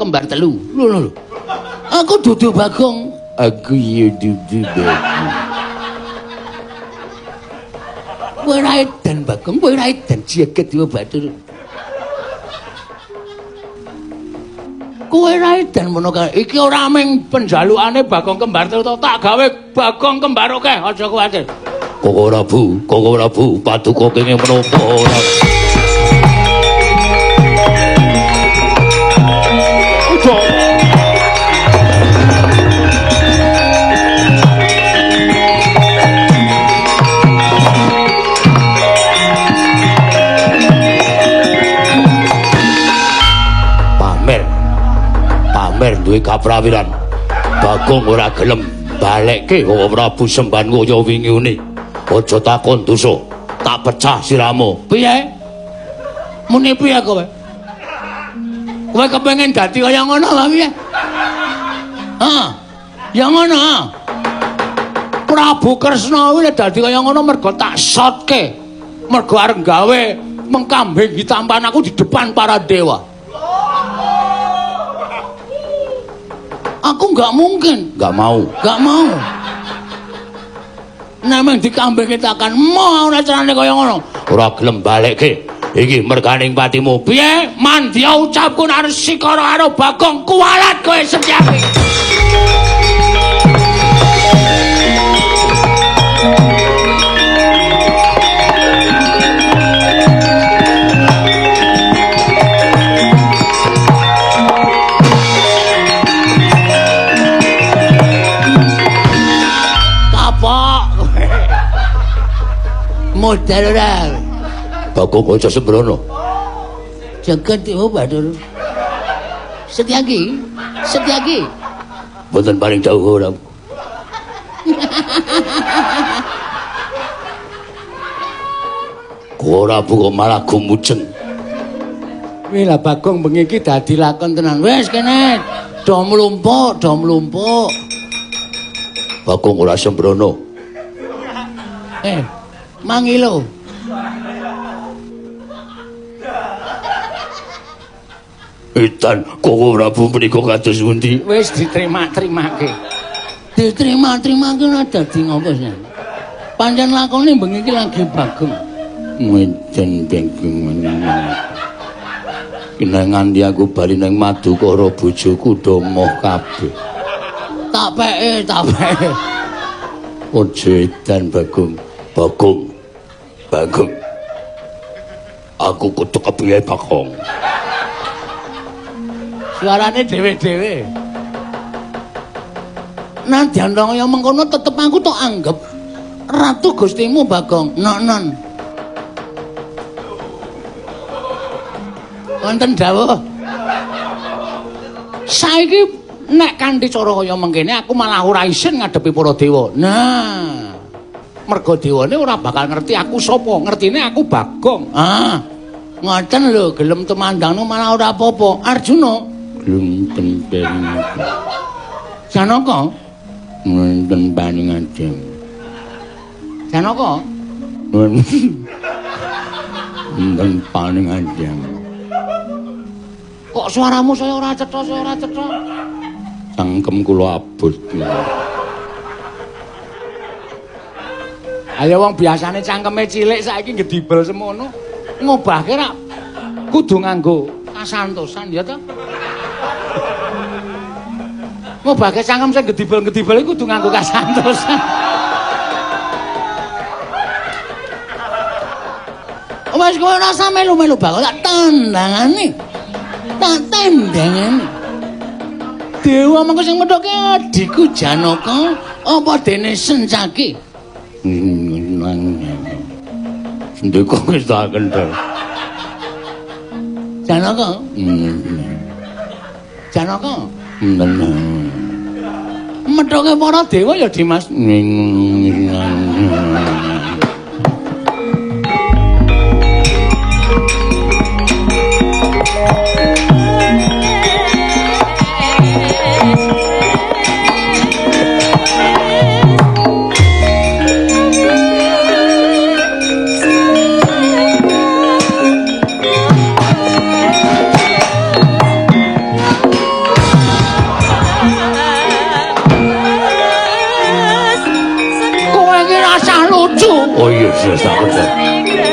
kembar telu. Lho. Aku dudu Bagong. Aku ya dudu Bagong. Kowe ra edan Bagong, kowe ra edan jagat Dewa Bathara. Kowe ra edan mono kae. Iki ora mung penjalukane Bagong kembar telu to, tak gawe Bagong kembar akeh, aja kuwatir. Koko Prabu, paduka kenging menapa ora. Pamer duwe kaprawiran. Bagong ora gelem balekke Koko Prabu semban kaya wingi ngene. Aja takon dosa, tak pecah siramu. Piye? Muni piye kowe? Kowe kepengin dadi kaya ngono apa piye? Heeh. Ya ngono. Prabu Kresna kuwi dadi kaya ngono mergo tak shotke. Mergo arep gawe mengkambing ditampan aku di depan para dewa. Aku nggak mungkin, nggak mau. Nemeng dikambing kita akan mau ora carane kaya ngono. Ora gelem balekke. Iki merganing patimu. Piye? Mandya ucapku arep sikara karo Bagong kuwalat kowe Setyaki. Modal ora. Bagong aja sembrono. Jagat Dewa Bathara. Setyaki. Mboten paling dawuh ora. Ora buka malah gumujeng. Wih lah Bagong bengi iki dadi lakon tenan. Wis kene. Do mlumpuk. Bagong ora sembrono. Mangilo. Edan Koko Prabu menika kados pundi? Wis diterima-terimake. Diterima-terimake ora dadi ngopo sih. Pancen lakone bengi iki lagi Bagong. Edan Bagong. Kinangandi aku bali nang Madukara bojoku do moh kabeh. Tak peke. Ojo edan Bagong. Bagong. Aku kudu kepiye Bagong. Suarane dhewe-dhewe. Nadyan kaya mengkono tetep aku tok anggap ratu Gustimu Bagong. Non. Wonten dawuh. Saiki nek kanthi cara kaya mengkene aku malah ora isin ngadepi para dewa. Nah, mergo dewane ora bakal ngerti aku sapa, ngertine aku Bagong. Ngoten lho, gelem temandangno malah ora apa-apa. Arjuna gelem tempering. Janaka wonten paningaden. Janaka wonten paningaden. Kok suaramu saya ora cetha. Cangkem kula abot. Ayo wong biasane cangkeme cilik saiki gedibel semono. Ngobahke rak kudu nganggo kasantosan ya ta? Ngobahke cangkem sing gedibel-gedibel iku kudu nganggo kasantosan. Wes kowe ora usah melu-melu bakal tak tandangane. Dewa mengko sing medhoke adikku Janaka apa dene Sencaki? Ndeka wis tak kendel. Janaka? Medhoke para dewa ya Dimas. Oh iya, iya, tak bener.